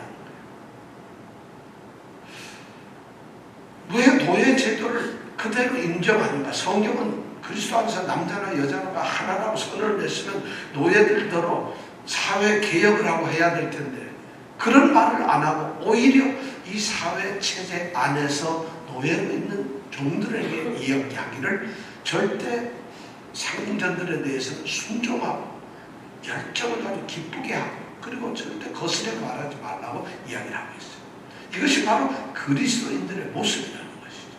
거예요. 왜 노예 제도를 그대로 인정하는가? 성경은 그리스도 안에서 남자나 여자가 하나라고 선언을 냈으면 노예들더러 사회 개혁을 하고 해야 될 텐데 그런 말을 안 하고 오히려 이 사회 체제 안에서 노예로 있는 종들에게 이야기를 절대 상인전들에 대해서는 순종하고 열정을 가지고 기쁘게 하고 그리고 절대 거스려 말하지 말라고 이야기를 하고 있어요. 이것이 바로 그리스도인들의 모습이라는 것이죠.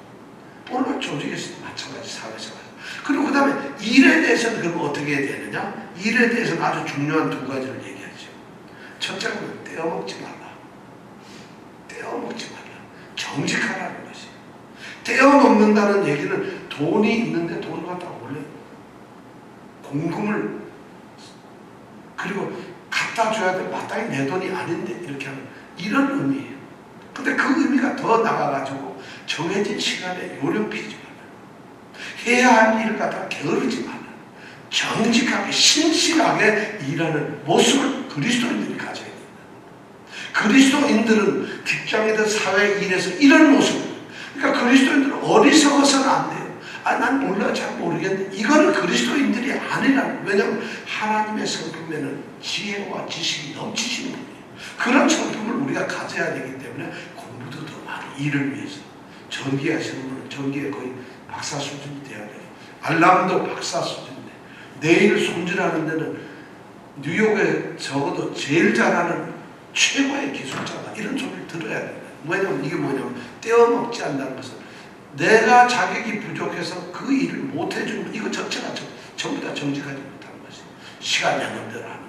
오늘 조직에서도 마찬가지 사회생활. 그리고 그 다음에 일에 대해서는 그럼 어떻게 해야 되느냐? 일에 대해서는 아주 중요한 두 가지를 얘기하죠. 첫째는 떼어먹지 말라. 떼어먹지 말라. 정직하라는 것이에요. 떼어먹는다는 얘기는 돈이 있는데 돈을 갖다가 원래 공금을 그리고 갖다 줘야 돼. 마땅히 내 돈이 아닌데 이렇게 하는 이런 의미예요. 근데 그 의미가 더 나가가지고 정해진 시간에 요령 피지 마라. 해야 할 일을 갖다가 게으르지 마라. 정직하게 신실하게 일하는 모습을 그리스도인들이 가져야 된다. 그리스도인들은 직장이든 사회 일에서 이런 모습. 그러니까 그리스도인들은 어리석어서는 안 돼요. 난 몰라, 잘 모르겠는데 이거는 그리스도인들이 아니라는. 왜냐하면 하나님의 성품에는 지혜와 지식이 넘치시는 분이에요. 그런 성품을 우리가 가져야 되기 때문에 공부도 더 많이 일을 위해서. 전기하시는 분은 전기에 거의 박사 수준이 돼야 돼요. 알람도 박사 수준인데 내일 손질하는 데는 뉴욕에 적어도 제일 잘하는 최고의 기술자가 이런 소리를 들어야 돼요. 왜냐하면 이게 뭐냐면 떼어먹지 않는다는 것은 내가 자격이 부족해서 그 일을 못해주는 이거 자체가 전부 다 정직하지 못하는 것이. 시간 양은 대로 하는 거,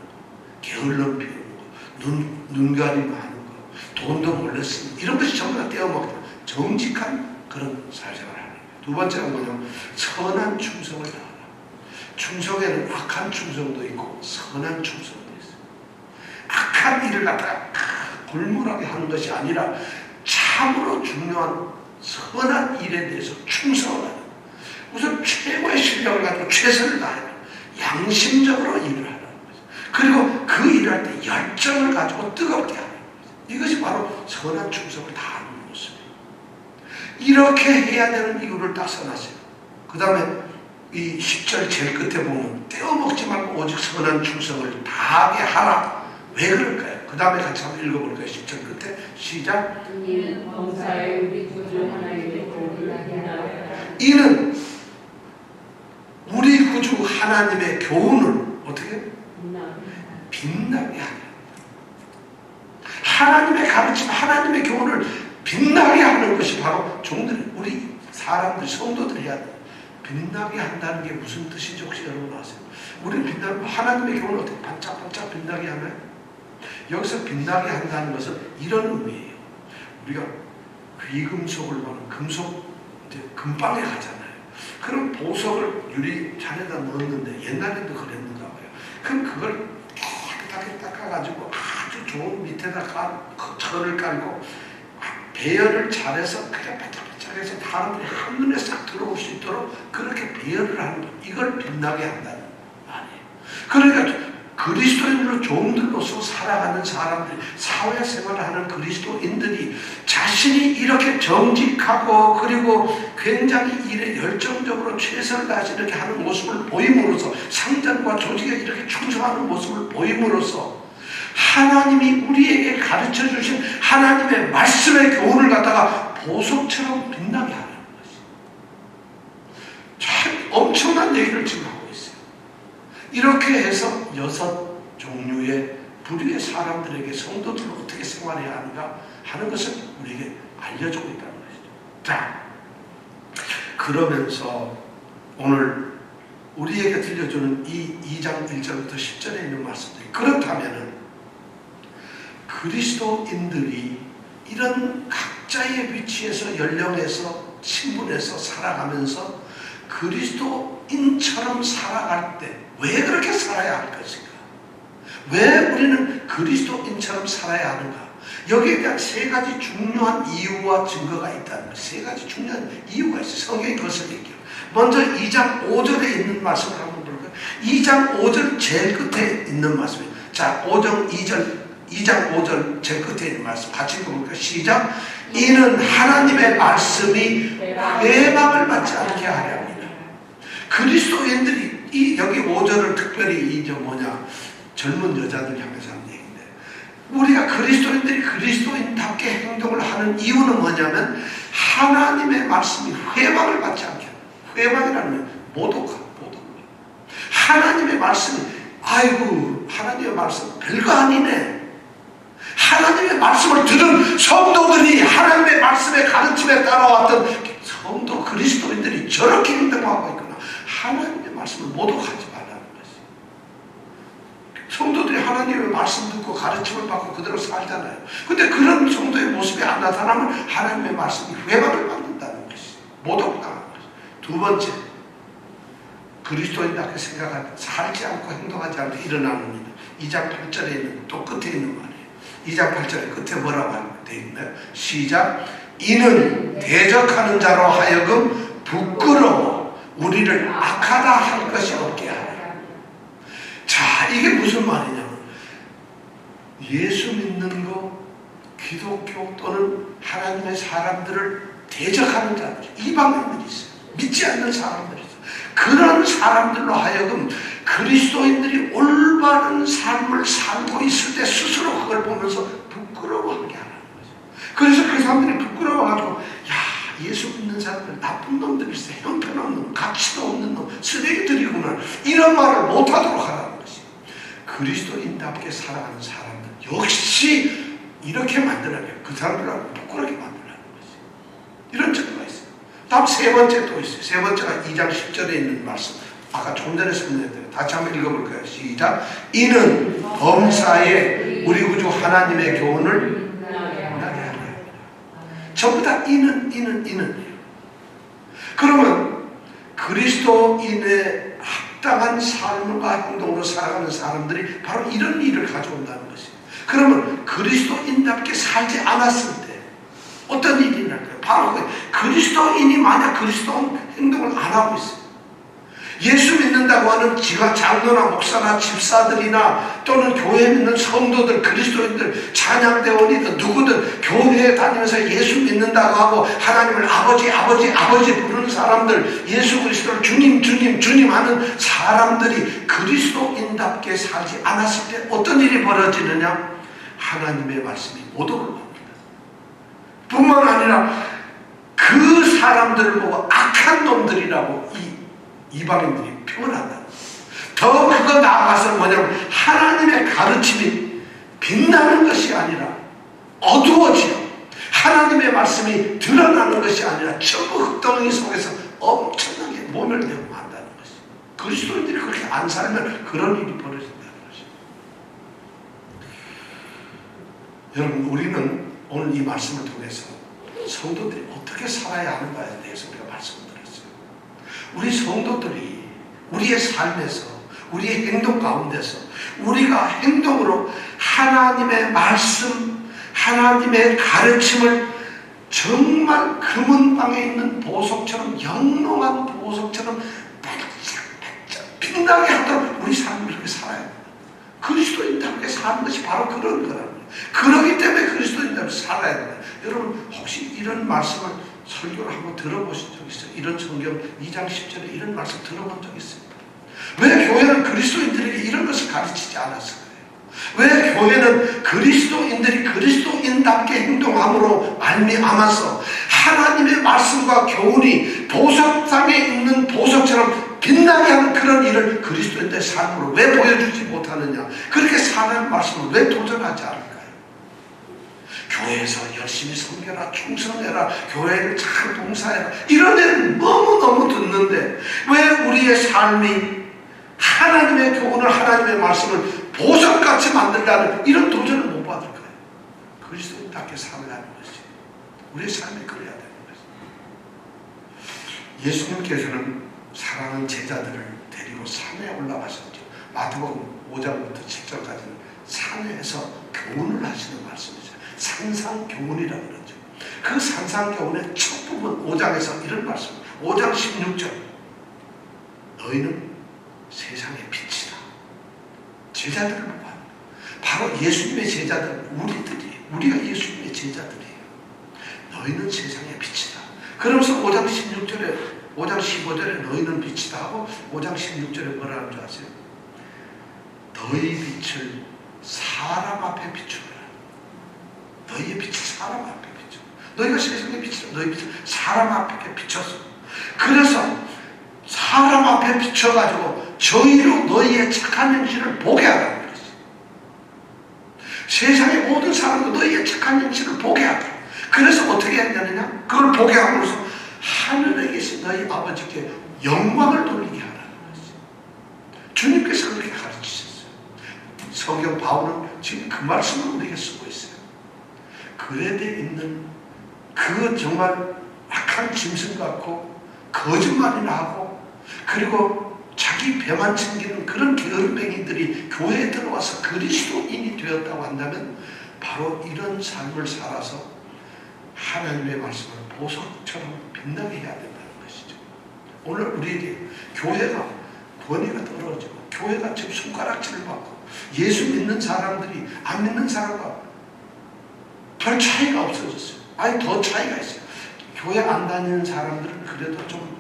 게을름 피우는 거, 눈가림 하는 거, 돈도 몰래 쓰는 거, 이런 것이 전부 다 떼어먹다. 정직한 그런 사회생활을 하는 거예요. 두 번째가 뭐냐면 선한 충성을 다하라. 충성에는 악한 충성도 있고 선한 충성도 있어요. 악한 일을 갖다가 골몰하게 하는 것이 아니라 참으로 중요한 선한 일에 대해서 충성을 하는, 우선 최고의 실력을 가지고 최선을 다해라. 양심적으로 일을 하라는 거죠. 그리고 그 일을 할 때 열정을 가지고 뜨겁게 하는 거죠. 이것이 바로 선한 충성을 다하는 모습이에요. 이렇게 해야 되는 이유를 딱 써놨어요. 그 다음에 이 10절 제일 끝에 보면 떼어먹지 말고 오직 선한 충성을 다하게 하라. 왜 그럴까요? 그 다음에 같이 한번 읽어볼까요? 10절 끝에 시작. 이는 범사에 우리 구주 하나님의 교훈을 하나요. 이는 우리 구주 하나님의 교훈을 어떻게? 빛나게 하는, 하나님의 가르침, 하나님의 교훈을 빛나게 하는 것이 바로 종들, 우리 사람들, 성도들이 해야 돼. 빛나게 한다는 게 무슨 뜻인지 혹시 여러분 아세요? 우리는 빛나는, 하나님의 교훈을 어떻게 반짝반짝 빛나게 하나요? 여기서 빛나게 한다는 것은 이런 의미예요. 우리가 귀금속을 보는 금속, 이제 금방에 가잖아요. 그럼 보석을 유리 잔에다 넣었는데, 옛날에도 그랬는가 봐요. 그럼 그걸 깨끗하게 닦아가지고 아주 좋은 밑에다 철을 깔고 배열을 잘해서 그냥 반짝반짝해서 사람들이 한눈에 싹 들어올 수 있도록 그렇게 배열을 하는 것, 이걸 빛나게 한다는 말이에요. 그러니까 그리스도인으로 종들로서 살아가는 사람들, 사회생활을 하는 그리스도인들이 자신이 이렇게 정직하고 그리고 굉장히 일에 열정적으로 최선을 다해서 이렇게 하는 모습을 보임으로써, 상전과 조직에 이렇게 충성하는 모습을 보임으로써 하나님이 우리에게 가르쳐 주신 하나님의 말씀의 교훈을 갖다가 보석처럼 빛나게 하는 것이 참 엄청난 얘기를 지금 하고 있어요. 이렇게 해서 6 종류의 부류의 사람들에게 성도들은 어떻게 생활해야 하는가 하는 것을 우리에게 알려주고 있다는 것이죠. 자, 그러면서 오늘 우리에게 들려주는 이 2장 1절부터 10절에 있는 말씀들이, 그렇다면은 그리스도인들이 이런 각자의 위치에서, 연령에서, 신분에서 살아가면서 그리스도인처럼 살아갈 때 왜 그렇게 살아야 할 것인가? 왜 우리는 그리스도인처럼 살아야 하는가? 여기에 대한 3가지 중요한 이유와 증거가 있다는 것. 3가지 중요한 이유가 있어요. 성경이 그것을 얘기해요. 먼저 2장 5절에 있는 말씀을 한번 볼까요? 2장 5절 제일 끝에 있는 말씀이에요. 자, 2장 5절 제일 끝에 있는 말씀 같이 읽어볼까요? 시작. 이는 하나님의 말씀이 회망을 받지 않게 하려 합니다. 그리스도인들이 여기 5절을 특별히 젊은 여자들 향해서 하는 얘기인데, 우리가 그리스도인들이 그리스도인답게 행동을 하는 이유는 뭐냐면 하나님의 말씀이 회망을 받지 않게 합니다. 회망이라는 모독. 하나님의 말씀이, 아이고 하나님의 말씀 별거 아니네. 하나님의 말씀을 들은 성도들이, 하나님의 말씀의 가르침에 따라왔던 성도 그리스도인들이 저렇게 행동하고 있구나. 하나님의 말씀을 모독하지 말라는 것이. 성도들이 하나님의 말씀 듣고 가르침을 받고 그대로 살잖아요. 근데 그런 성도의 모습이 안 나타나면 하나님의 말씀이 회방을 받는다는 것이, 모독당하는 것이. 2 번째, 그리스도인답게 생각하지, 살지 않고 행동하지 않고 일어나는 일. 2장 8절에 있는, 또 끝에 있는 말이에요. 2장 8절에 끝에 뭐라고 되어 있나요? 시작. 이는 대적하는 자로 하여금 부끄러워 우리를 악하다 할 것이 없게 하라. 자, 이게 무슨 말이냐면, 예수 믿는 거, 기독교 또는 하나님의 사람들을 대적하는 자들, 이방인들이 있어요. 믿지 않는 사람들이 있어요. 그런 사람들로 하여금 그리스도인들이 올바른 삶을 살고 있을 때 스스로 그걸 보면서 부끄러워하게 하는 거죠. 그래서 그 사람들이 부끄러워가지고, 야, 예수 믿는 사람들 나쁜 놈들이 있어, 형편없는 놈, 가치도 없는 놈, 쓰레기들이구나, 이런 말을 못하도록 하라는 것이. 그리스도인답게 살아가는 사람들 역시 이렇게 만들어야 돼요. 그 사람들하고 부끄럽게 만들라는 것이. 이런 증거가 있어요. 다음 3번째 또 있어요. 3번째가 2장 10절에 있는 말씀. 아까 좀 전에 설명했는데 다시 한번 읽어볼까요? 시작. 이는 범사에 우리 구주 하나님의 교훈을 빛나게 하려. 전부 다 이는이에요. 그러면 그리스도인의 합당한 삶과 행동으로 살아가는 사람들이 바로 이런 일을 가져온다는 것이에요. 그러면 그리스도인답게 살지 않았을 때 어떤 일이 일어날까요? 바로 그리스도인이 만약 그리스도인 행동을 안 하고 있어요. 예수 믿는다고 하는 장로나 목사나 집사들이나 또는 교회 믿는 성도들, 그리스도인들, 찬양대원이든 누구든 교회에 다니면서 예수 믿는다고 하고 하나님을 아버지 부르는 사람들, 예수 그리스도를 주님 하는 사람들이 그리스도인답게 살지 않았을 때 어떤 일이 벌어지느냐? 하나님의 말씀이 못 올라옵니다. 뿐만 아니라 그 사람들을 보고 악한 놈들이라고 이 이방인들이 평을 한다. 더 그거 나아가서 뭐냐면 하나님의 가르침이 빛나는 것이 아니라 어두워지고 하나님의 말씀이 드러나는 것이 아니라 전부 흙덩이 속에서 엄청나게 모멸되고 만다는 것이. 그리스도인들이 그렇게 안 살면 그런 일이 벌어진다는 것입니다. 여러분, 우리는 오늘 이 말씀을 통해서 성도들이 어떻게 살아야 하는가에 대해서 우리가 말씀을 드렸어요. 우리 성도들이 우리의 삶에서, 우리의 행동 가운데서 우리가 행동으로 하나님의 말씀, 하나님의 가르침을 정말 금은방에 있는 보석처럼, 영롱한 보석처럼 반짝반짝 빛나게 하도록 우리 삶을 그렇게 살아야 합니다. 그리스도인답게 사는 것이 바로 그런 거랍니다. 그렇기 때문에 그리스도인답게 살아야 됩니다. 여러분, 혹시 이런 말씀을 설교를 한번 들어보신 적 있어요? 이런 성경 2장 10절에 이런 말씀 들어본 적 있습니까? 왜 교회는 그리스도인들에게 이런 것을 가르치지 않았을까요? 왜 교회는 그리스도인들이 그리스도인답게 행동함으로 말미암아서 하나님의 말씀과 교훈이 보석상에 있는 보석처럼 빛나게 하는 그런 일을 그리스도인들의 삶으로 왜 보여주지 못하느냐? 그렇게 사는 말씀을 왜 도전하지 않을까요? 교회에서 열심히 섬겨라, 충성해라, 교회를 잘 봉사해라, 이런 애는 너무너무 듣는데 왜 우리의 삶이 하나님의 교훈을, 하나님의 말씀을 보석같이 만들라는 이런 도전을 못 받을까요? 그리스도인답게 살아가는 것이 우리의 삶이 그래야 되는 것입니다. 예수님께서는 사랑하는 제자들을 데리고 산에 올라가셨죠. 마태복음 5장부터 7장까지는 산에서 교훈을 하시는 말씀이죠. 산상교훈이라고 그러죠. 그 산상교훈의 첫 부분 5장에서 이런 말씀, 5장 16절, 너희는 세상의 빛이다. 제자들을 보고 바로 예수님의 제자들, 우리가 예수님의 제자들이에요. 너희는 세상의 빛이다. 그러면서 5장 16절에, 5장 15절에 너희는 빛이다 하고 5장 16절에 뭐라 하는 줄 아세요? 너희 빛을 사람 앞에 비추어라. 너희의 빛을 사람 앞에 비춰. 너희가 세상의 빛이라. 너희 빛을 사람 앞에 비춰서, 그래서 사람 앞에 비춰가지고 저희로 너희의 착한 행실을 보게 하라는 거지. 세상의 모든 사람도 너희의 착한 행실을 보게 하라. 그래서 어떻게 해야 되느냐? 그걸 보게 함으로써 하늘에 계신 너희 아버지께 영광을 돌리게 하라는 거지. 주님께서 그렇게 가르치셨어요. 성경 바울은 지금 그 말씀을 우리에게 쓰고 있어요. 그레데 있는 그 정말 악한 짐승 같고 거짓말이나 하고 그리고 자기 배만 챙기는 그런 게으름뱅이들이 교회에 들어와서 그리스도인이 되었다고 한다면 바로 이런 삶을 살아서 하나님의 말씀을 보석처럼 빛나게 해야 된다는 것이죠. 오늘 우리에게 교회가 권위가 떨어지고 교회가 지금 손가락질을 받고 예수 믿는 사람들이 안 믿는 사람과 별 차이가 없어졌어요. 아니, 더 차이가 있어요. 교회 안 다니는 사람들은 그래도 좀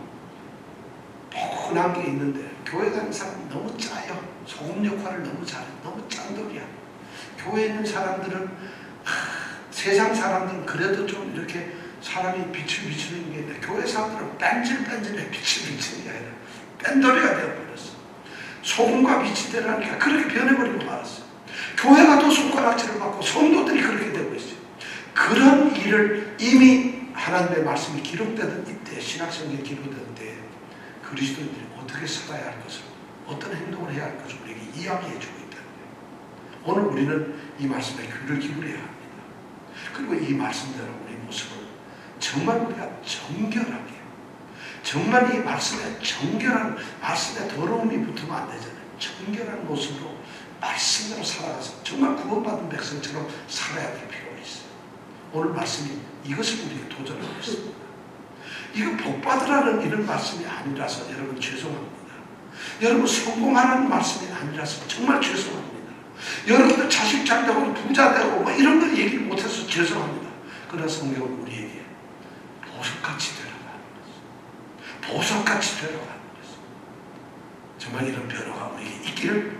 포근한 게 있는데 교회 다니는 사람은 너무 짜요. 소금 역할을 너무 잘해. 너무 짠돌이야. 교회에 있는 사람들은 세상 사람들은 그래도 좀 이렇게 사람이 빛을 비추는 게 있는데 교회 사람들은 뺀질뺀질해. 빛을 비추는 게 아니라 뺀돌이가 되어버렸어. 소금과 빛이 되라니까 그렇게 변해버리고 말았어. 교회가 또 손가락질을 받고 성도들이 그렇게 되고 있어요. 그런 일을 이미 하나님의 말씀이 기록되던 이때, 신약성경에 기록되던 때에 그리스도인들이 어떻게 살아야 할 것을, 어떤 행동을 해야 할 것을 우리에게 이야기해 주고 있다는 거예요. 오늘 우리는 이 말씀에 귀를 기울여야 합니다. 그리고 이 말씀대로 우리 모습을 정말 우리가 정결하게, 정말 이 말씀에 정결한, 말씀에 더러움이 붙으면 안 되잖아요. 정결한 모습으로 말씀대로 살아가서 정말 구원받은 백성처럼 살아야 될 필요가 있어요. 오늘 말씀이 이것을 우리에게 도전하고 있습니다. 이거 복받으라는 이런 말씀이 아니라서 여러분 죄송합니다. 여러분 성공하라는 말씀이 아니라서 정말 죄송합니다. 여러분들 자식 잘 되고 부자 되고 뭐 이런 거 얘기를 못해서 죄송합니다. 그러나 성경은 우리에게 보석같이 되어가는 것입니다. 보석같이 되어가는 것입니다. 정말 이런 변화가 우리에게 있기를